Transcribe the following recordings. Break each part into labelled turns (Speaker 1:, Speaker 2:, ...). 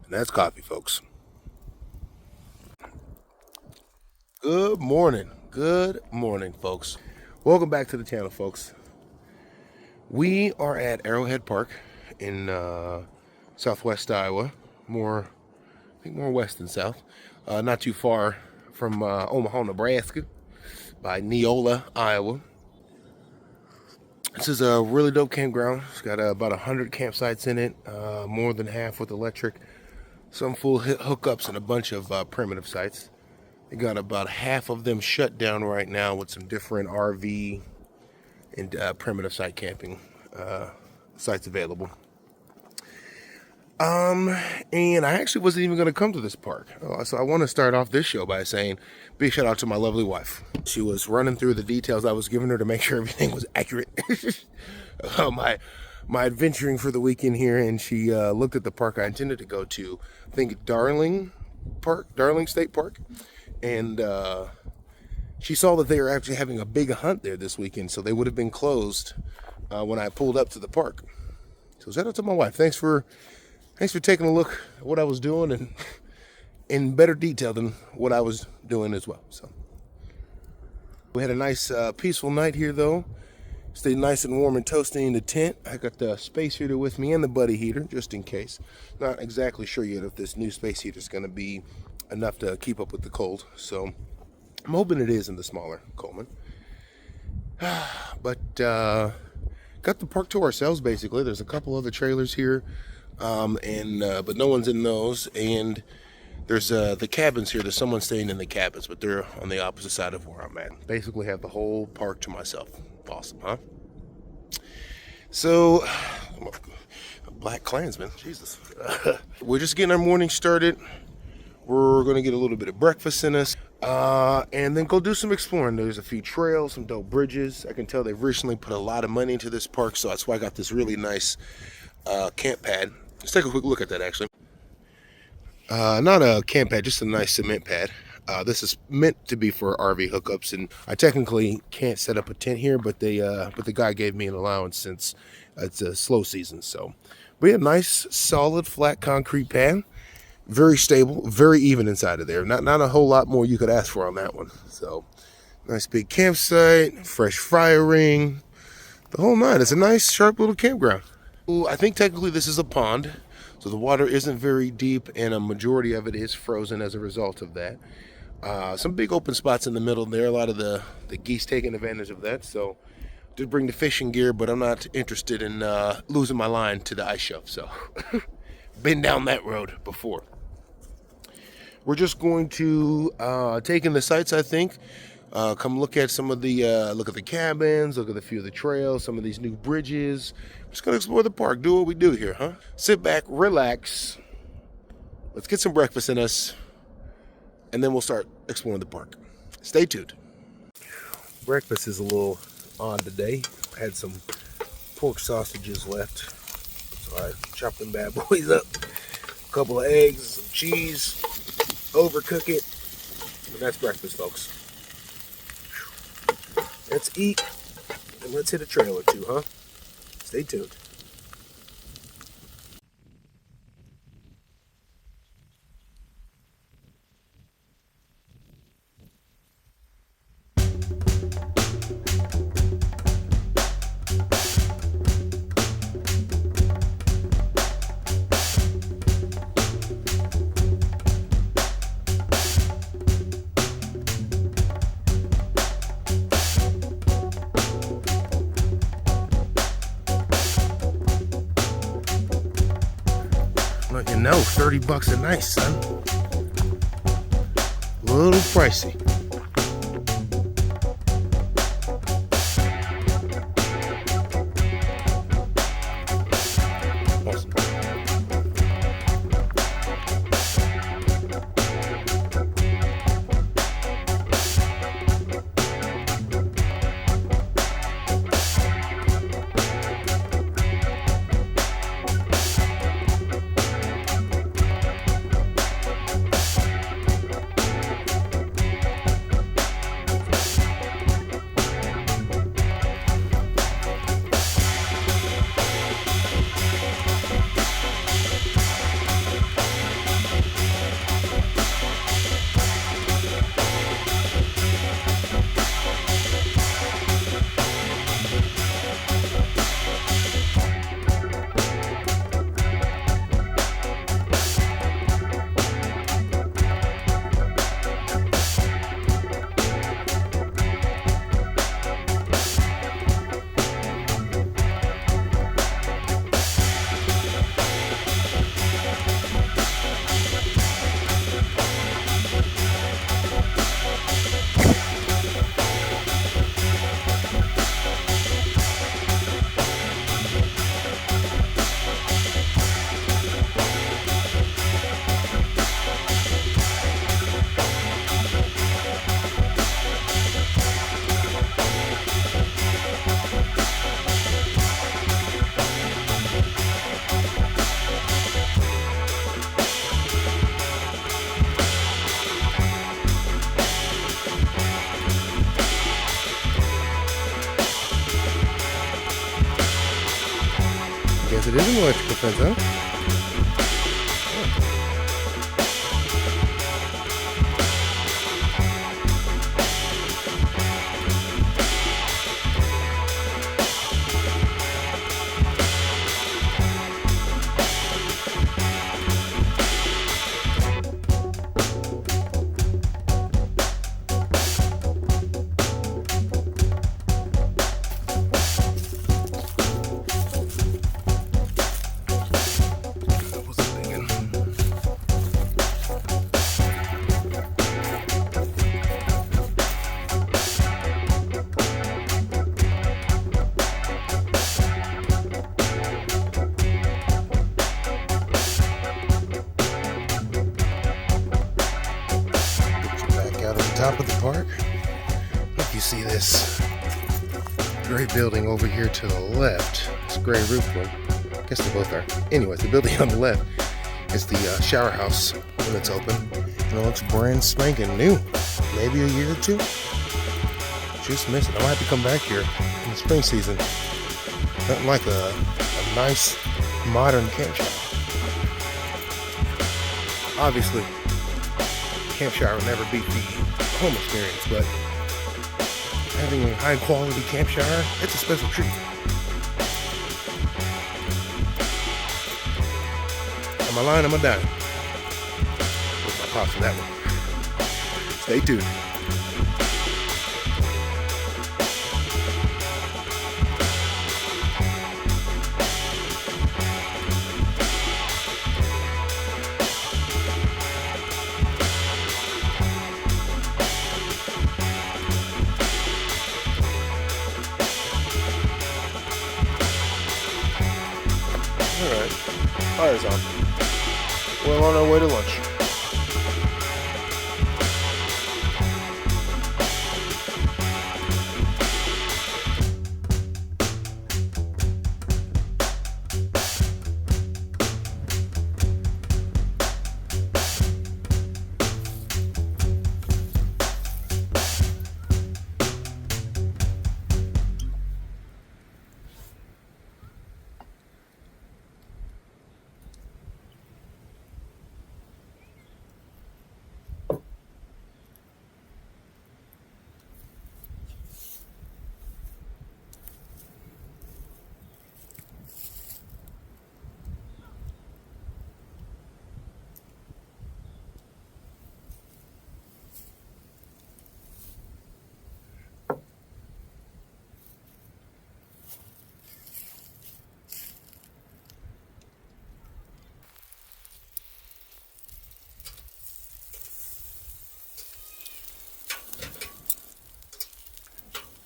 Speaker 1: And that's coffee, folks. Good morning. Good morning, folks. Welcome back to the channel, folks. We are at Arrowhead Park in southwest Iowa. I think more west than south. Not too far from Omaha, Nebraska, by Neola, Iowa. This is a really dope campground. It's got about 100 campsites in it, more than half with electric, some full hookups, and a bunch of primitive sites. They got about half of them shut down right now with some different RV and primitive site camping sites available. And I actually wasn't even going to come to this park. So I want to start off this show by saying big shout out to my lovely wife. She was running through the details I was giving her to make sure everything was accurate. My adventuring for the weekend here, and she looked at the park I intended to go to. I think Darling State Park, and she saw that they were actually having a big hunt there this weekend, so they would have been closed when I pulled up to the park. So shout out to my wife. Thanks for taking a look at what I was doing, and in better detail than what I was doing as well. So we had a nice peaceful night here, though. Stayed nice and warm and toasty in the tent. I got the space heater with me and the buddy heater, just in case. Not exactly sure yet if this new space heater is going to be enough to keep up with the cold. So I'm hoping it is in the smaller Coleman. But got the park to ourselves, basically. There's a couple other trailers here, but no one's in those. And there's the cabins here. There's someone staying in the cabins, but they're on the opposite side of where I'm at. Basically have the whole park to myself. Awesome, huh? So, Black Klansman, Jesus. We're just getting our morning started. We're going to get a little bit of breakfast in us, and then go do some exploring. There's a few trails, some dope bridges. I can tell they've recently put a lot of money into this park, so that's why I got this really nice camp pad. Let's take a quick look at that, actually. Not a camp pad, just a nice cement pad. This is meant to be for RV hookups, and I technically can't set up a tent here, but the guy gave me an allowance since it's a slow season. So we have a nice, solid, flat concrete pad, very stable, very even inside of there. Not a whole lot more you could ask for on that one. So nice big campsite, fresh fire ring, the whole nine. It's a nice, sharp little campground. Ooh, I think technically this is a pond, so the water isn't very deep, and a majority of it is frozen as a result of that. Some big open spots in the middle there, a lot of the geese taking advantage of that. So did bring the fishing gear, but I'm not interested in losing my line to the ice shelf. So been down that road before. We're just going to take in the sights, I think. Come look at some of the look at the cabins, look at a few of the trails, some of these new bridges. We're just gonna explore the park, do what we do here, huh? Sit back, relax. Let's get some breakfast in us, and then we'll start exploring the park. Stay tuned. Breakfast is a little odd today. I had some pork sausages left, so I chopped them bad boys up. A couple of eggs, some cheese, overcook it, and that's breakfast, folks. Let's eat, and let's hit a trail or two, huh? Stay tuned. Well, you know, 30 bucks a night, son. A little pricey. Awesome. Guess it is an electrical fence, huh? Top of the park. If you see this gray building over here to the left, this gray roof one, I guess they both are. Anyways, the building on the left is the shower house when it's open, and it looks brand spanking new. Maybe a year or two. Just missed it. I might have to come back here in the spring season. Nothing like a nice modern camp shower. Obviously, camp shower will never beat the home experience, but having a high quality camp shower, it's a special treat. Am I lying? Am I dying? Where's my pops for that one? Stay tuned. tires on. We're on our way to lunch.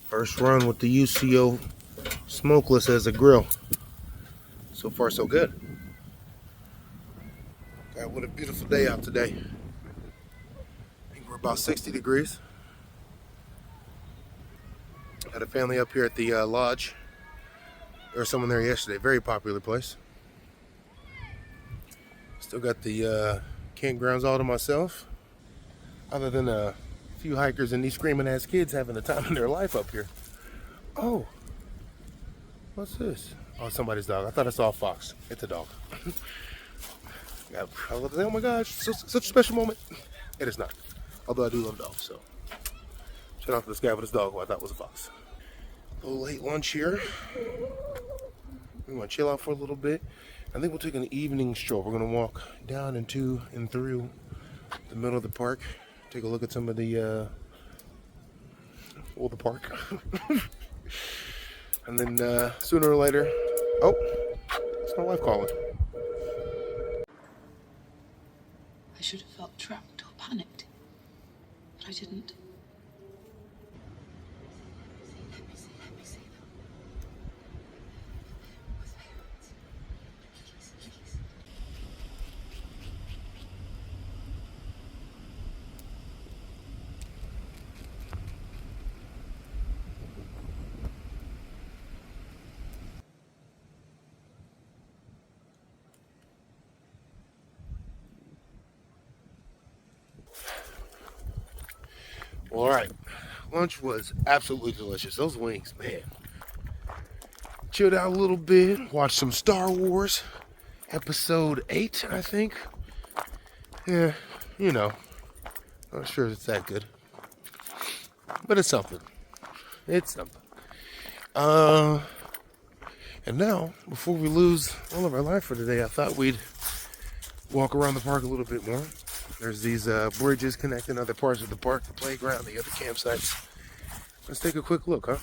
Speaker 1: First run with the UCO smokeless as a grill. So far, so good. God, what a beautiful day out today. I think we're about 60 degrees. Had a family up here at the lodge. There was someone there yesterday. Very popular place. Still got the campgrounds all to myself. Other than a few hikers and these screaming ass kids having the time of their life up here. Oh, what's this? Oh, somebody's dog. I thought I saw a fox. It's a dog. I love to say, oh my gosh, such a special moment. It is not. Although I do love dogs, so shout out to this guy with his dog who I thought was a fox. A little late lunch here. We want to chill out for a little bit. I think we'll take an evening stroll. We're going to walk down into and through the middle of the park. Take a look at some of the park. And then sooner or later, oh, it's my wife calling.
Speaker 2: I should have felt trapped or panicked, but I didn't.
Speaker 1: Well, all right, lunch was absolutely delicious. Those wings, man. Chilled out a little bit, watched some Star Wars, episode 8, I think. Yeah, you know, not sure it's that good, but it's something. It's something. And now, before we lose all of our life for today, I thought we'd walk around the park a little bit more. There's these bridges connecting other parts of the park, the playground, the other campsites. Let's take a quick look, huh?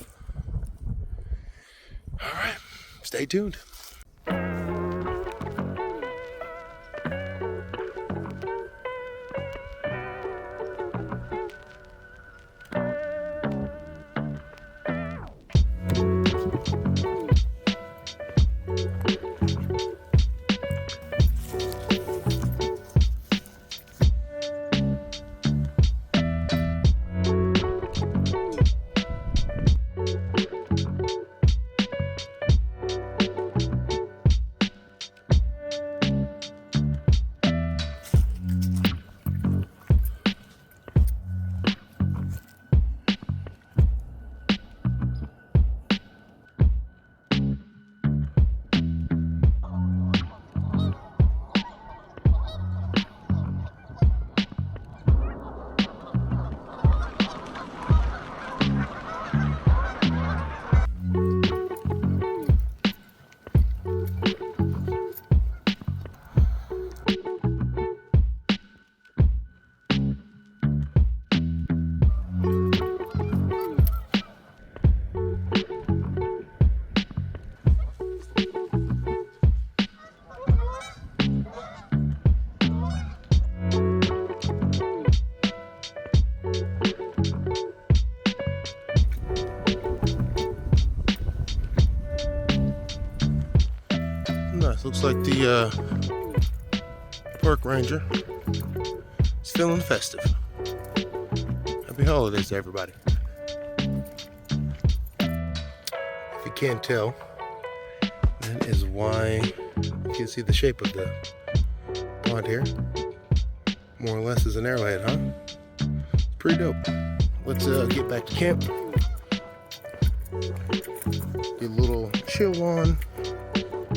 Speaker 1: All right, stay tuned. Looks like the park ranger is feeling festive. Happy holidays to everybody. If you can't tell, that is why you can see the shape of the pond here. More or less is an arrowhead, huh? Pretty dope. Let's get back to camp. Get a little chill on.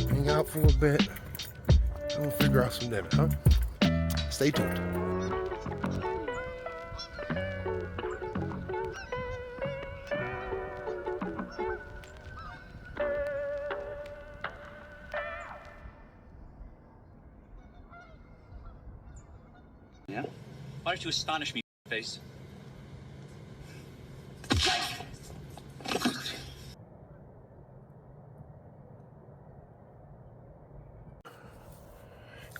Speaker 1: Hang out for a bit. And we'll figure out some dinner, huh? Stay tuned.
Speaker 3: Yeah? Why don't you astonish me, face?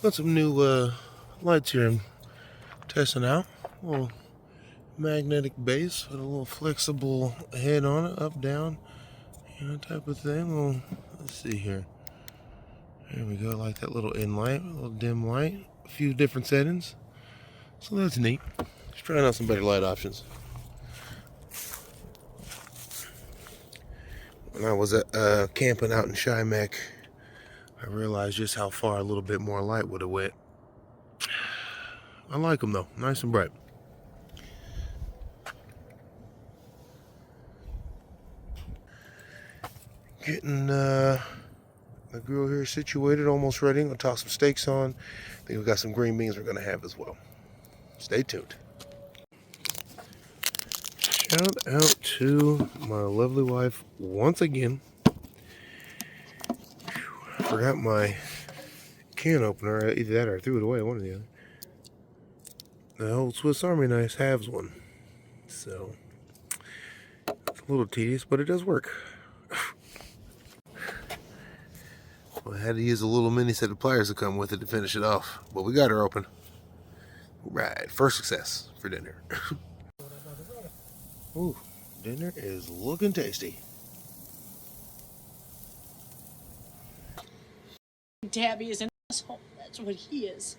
Speaker 1: Got some new lights here I'm testing out. A little magnetic base with a little flexible head on it, up, down, type of thing. Well, let's see here. There we go, like that little in light, a little dim light, a few different settings. So that's neat. Just trying out some better light options. When I was camping out in Chimek, I realized just how far a little bit more light would have went. I like them though, nice and bright. Getting the grill here situated, almost ready. I'm gonna toss some steaks on. I think we've got some green beans we're gonna have as well. Stay tuned. Shout out to my lovely wife once again. I forgot my can opener. Either that or I threw it away, one or the other. The old Swiss Army knife has one. So, it's a little tedious, but it does work. Well, I had to use a little mini set of pliers to come with it to finish it off. But we got her open. Right, first success for dinner. Ooh, dinner is looking tasty.
Speaker 4: Tabby is an asshole. That's what he is.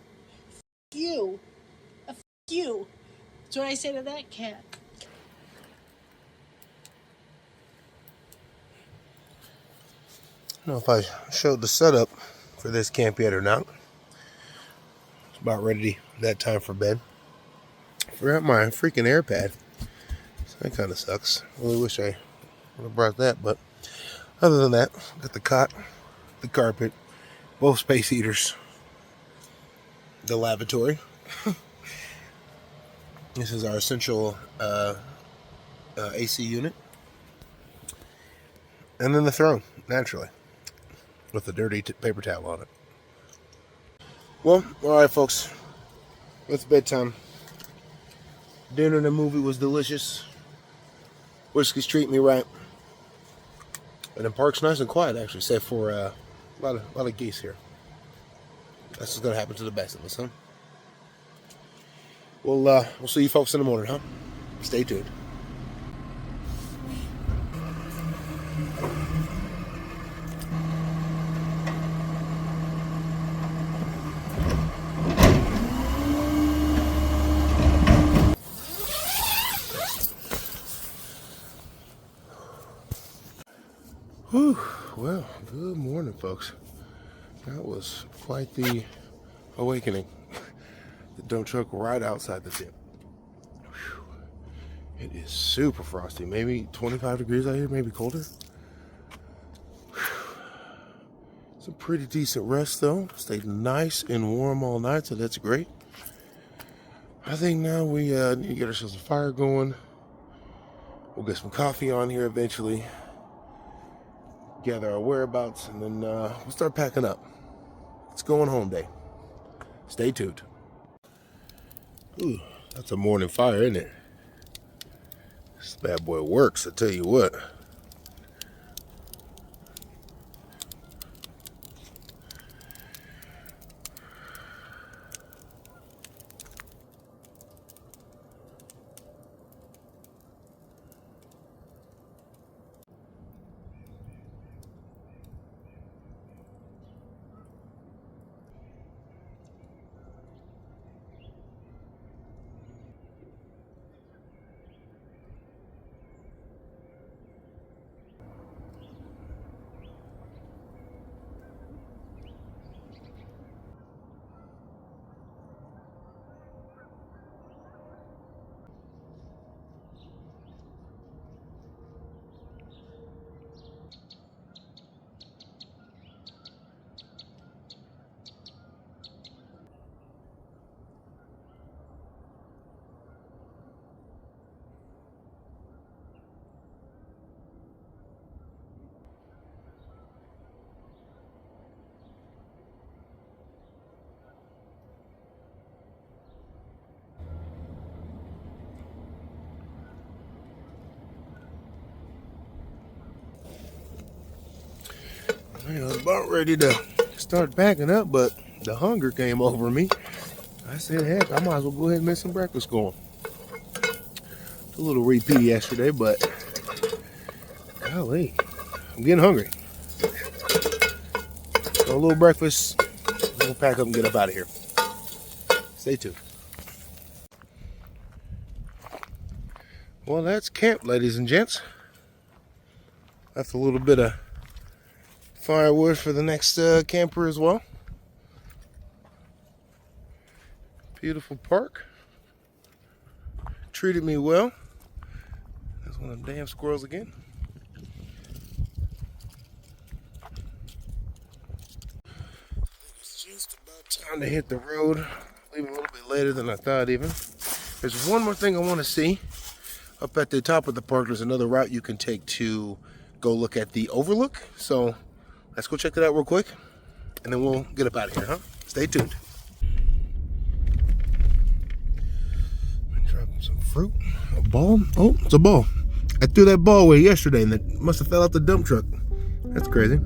Speaker 4: F you. F you. That's what I say to that cat.
Speaker 1: I don't know if I showed the setup for this camp yet or not. It's about ready that time for bed. Forgot my freaking air pad. So that kind of sucks. Really wish I would have brought that, but other than that, got the cot, the carpet, both space heaters, the lavatory. This is our essential AC unit. And then the throne, naturally, with the dirty paper towel on it. Well, alright folks, it's bedtime. Dinner and the movie was delicious. Whiskey's treating me right. And the park's nice and quiet, actually, except for a lot of geese here. That's what's gonna happen to the best of us, huh? We'll see you folks in the morning, huh? Stay tuned. Whew. Well, good morning, folks. That was quite the awakening. The dump truck right outside the tent. Whew. It is super frosty. Maybe 25 degrees out here, maybe colder. Whew. Some pretty decent rest, though. Stayed nice and warm all night, so that's great. I think now we need to get ourselves a fire going. We'll get some coffee on here eventually. Gather our whereabouts, and then we'll start packing up. It's going home day. Stay tuned. Ooh, that's a morning fire, isn't it? This bad boy works, I tell you what. I was about ready to start packing up, but the hunger came over me. I said, heck, I might as well go ahead and make some breakfast going. It's a little repeat yesterday, but golly, I'm getting hungry. So a little breakfast, we'll pack up and get up out of here. Stay tuned. Well, that's camp, ladies and gents. That's a little bit of firewood for the next camper as well. Beautiful park. Treated me well. There's one of them damn squirrels again. It's just about time to hit the road. Leaving a little bit later than I thought even. There's one more thing I want to see. Up at the top of the park, there's another route you can take to go look at the overlook. So let's go check that out real quick, and then we'll get up out of here, huh? Stay tuned. Drop some fruit. A ball? Oh, it's a ball. I threw that ball away yesterday, and it must have fell out the dump truck. That's crazy.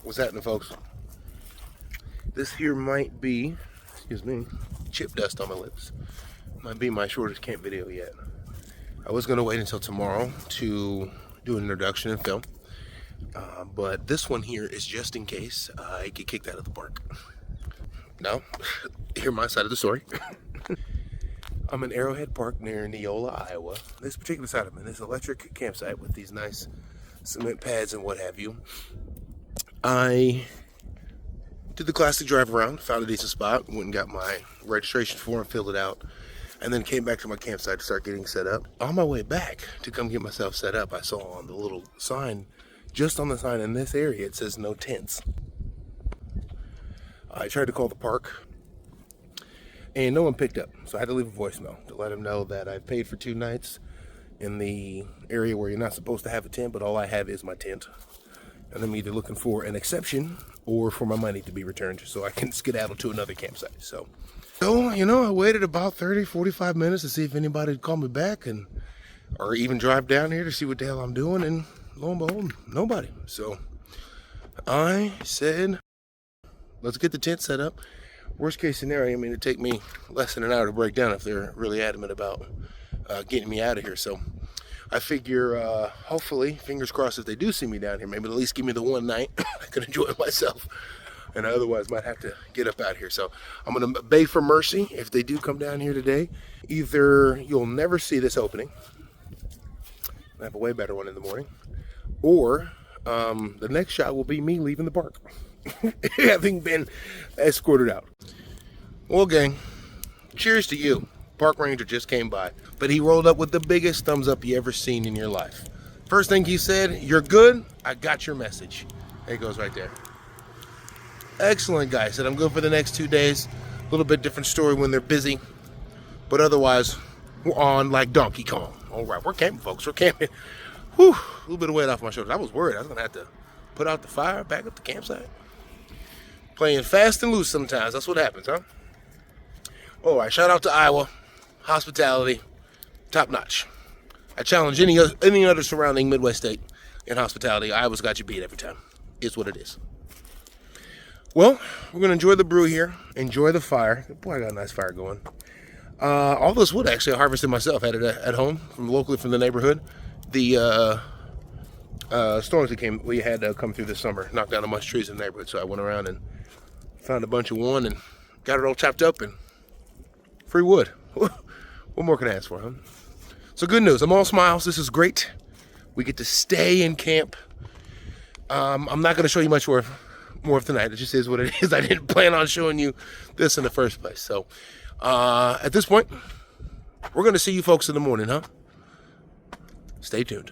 Speaker 1: What's happening, folks? This here might be, excuse me, chip dust on my lips. Might be my shortest camp video yet. I was gonna wait until tomorrow to do an introduction and film, but this one here is just in case I get kicked out of the park. Now, hear my side of the story. I'm in Arrowhead Park near Neola, Iowa. This particular side of it, this electric campsite with these nice cement pads and what have you. I did the classic drive around, found a decent spot, went and got my registration form, filled it out, and then came back to my campsite to start getting set up. On my way back to come get myself set up, I saw on the little sign, just on the sign in this area, it says no tents. I tried to call the park, and no one picked up, so I had to leave a voicemail to let them know that I paid for 2 nights in the area where you're not supposed to have a tent, but all I have is my tent. And I'm either looking for an exception or for my money to be returned so I can skedaddle to another campsite. So you know, I waited about 30, 45 minutes to see if anybody would call me back or even drive down here to see what the hell I'm doing. And lo and behold, nobody. So I said, let's get the tent set up. Worst case scenario, I mean, it'd take me less than an hour to break down if they're really adamant about getting me out of here. So I figure, hopefully, fingers crossed, if they do see me down here, maybe at least give me the one night I could enjoy myself, and I otherwise might have to get up out here. So I'm going to beg for mercy if they do come down here today. Either you'll never see this opening, I have a way better one in the morning, or the next shot will be me leaving the park, having been escorted out. Well, gang, cheers to you. Park ranger just came by, but he rolled up with the biggest thumbs up you ever seen in your life. First thing he said, "You're good. I got your message." There it goes right there. Excellent guy. Said, "I'm good for the next 2 days." A little bit different story when they're busy. But otherwise, we're on like Donkey Kong. All right, we're camping, folks. We're camping. Whew, a little bit of weight off my shoulders. I was worried I was going to have to put out the fire, back up the campsite. Playing fast and loose sometimes. That's what happens, huh? All right, shout out to Iowa. Hospitality, top notch. I challenge any other surrounding Midwest state in hospitality. Iowa's got you beat every time. It's what it is. Well, we're going to enjoy the brew here. Enjoy the fire. Boy, I got a nice fire going. All this wood actually I harvested myself. Had it at home locally from the neighborhood. The storms that we had come through this summer knocked down a bunch of trees in the neighborhood. So I went around and found a bunch of one and got it all chopped up and free wood. What more can I ask for, huh? So good news. I'm all smiles. This is great. We get to stay in camp. I'm not going to show you much more of tonight. It just is what it is. I didn't plan on showing you this in the first place. So at this point, we're going to see you folks in the morning, huh? Stay tuned.